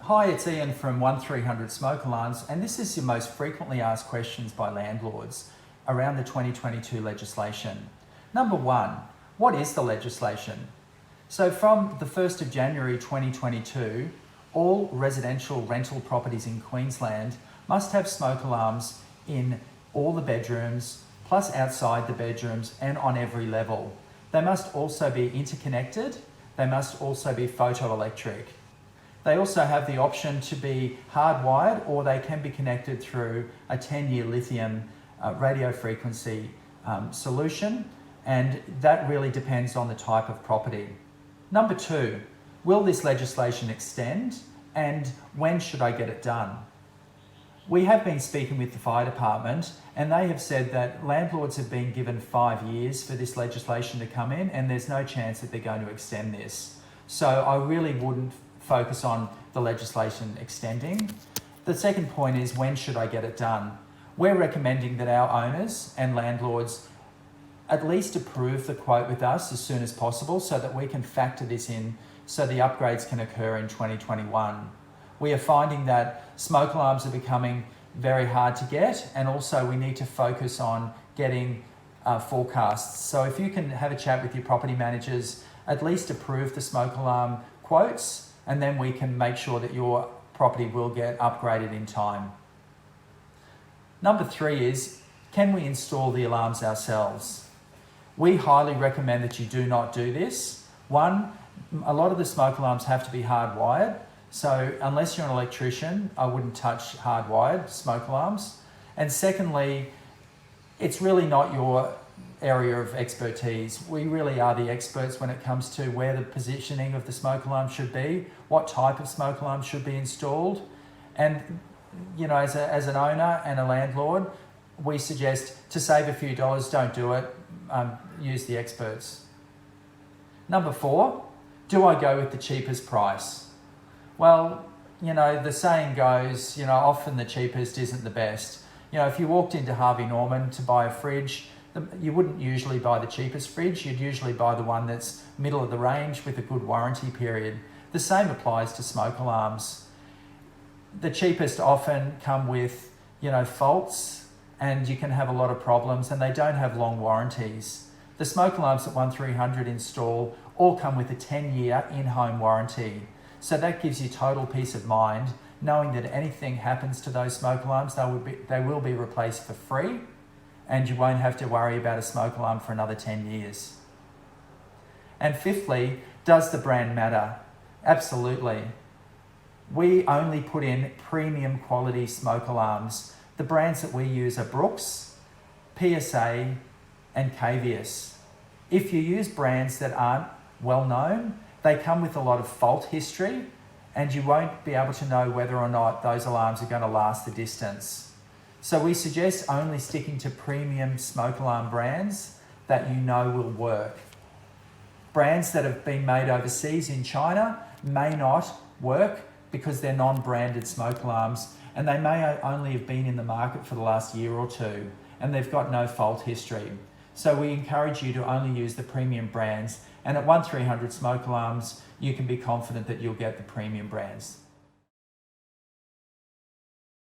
Hi, it's Ian from 1300 Smoke Alarms, and this is your most frequently asked questions by landlords around the 2022 legislation. Number one, what is the legislation? So from the 1st of January 2022, all residential rental properties in Queensland must have smoke alarms in all the bedrooms, plus outside the bedrooms and on every level. They must also be interconnected. They must also be photoelectric. They also have the option to be hardwired, or they can be connected through a 10-year lithium radio frequency solution, and that really depends on the type of property. Number two, will this legislation extend, and when should I get it done? We have been speaking with the fire department, and they have said that landlords have been given 5 years for this legislation to come in, and there's no chance that they're going to extend this. So I really wouldn't focus on the legislation extending. The second point is, when should I get it done? We're recommending that our owners and landlords at least approve the quote with us as soon as possible so that we can factor this in so the upgrades can occur in 2021. We are finding that smoke alarms are becoming very hard to get, and also we need to focus on getting forecasts. So if you can have a chat with your property managers, at least approve the smoke alarm quotes, and then we can make sure that your property will get upgraded in time. Number three is, can we install the alarms ourselves? We highly recommend that you do not do this. One, a lot of the smoke alarms have to be hardwired. So unless you're an electrician, I wouldn't touch hardwired smoke alarms. And secondly, it's really not your area of expertise. We really are the experts when it comes to where the positioning of the smoke alarm should be, what type of smoke alarm should be installed. And you know, as an owner and a landlord, we suggest to save a few dollars, don't do it, use the experts. Number four, do I go with the cheapest price? Well, you know, the saying goes, you know, often the cheapest isn't the best. You know, if you walked into Harvey Norman to buy a fridge, you wouldn't usually buy the cheapest fridge. You'd usually buy the one that's middle of the range with a good warranty period. The same applies to smoke alarms. The cheapest often come with, you know, faults, and you can have a lot of problems, and they don't have long warranties. The smoke alarms that 1300 install all come with a 10-year in-home warranty. So that gives you total peace of mind, knowing that anything happens to those smoke alarms, they will be replaced for free, and you won't have to worry about a smoke alarm for another 10 years. And fifthly, does the brand matter? Absolutely. We only put in premium quality smoke alarms. The brands that we use are Brooks, PSA, and KVS. If you use brands that aren't well known, they come with a lot of fault history, and you won't be able to know whether or not those alarms are going to last the distance. So we suggest only sticking to premium smoke alarm brands that you know will work. Brands that have been made overseas in China may not work because they're non-branded smoke alarms, and they may only have been in the market for the last year or two, and they've got no fault history. So we encourage you to only use the premium brands, and at 1300 Smoke Alarms, you can be confident that you'll get the premium brands.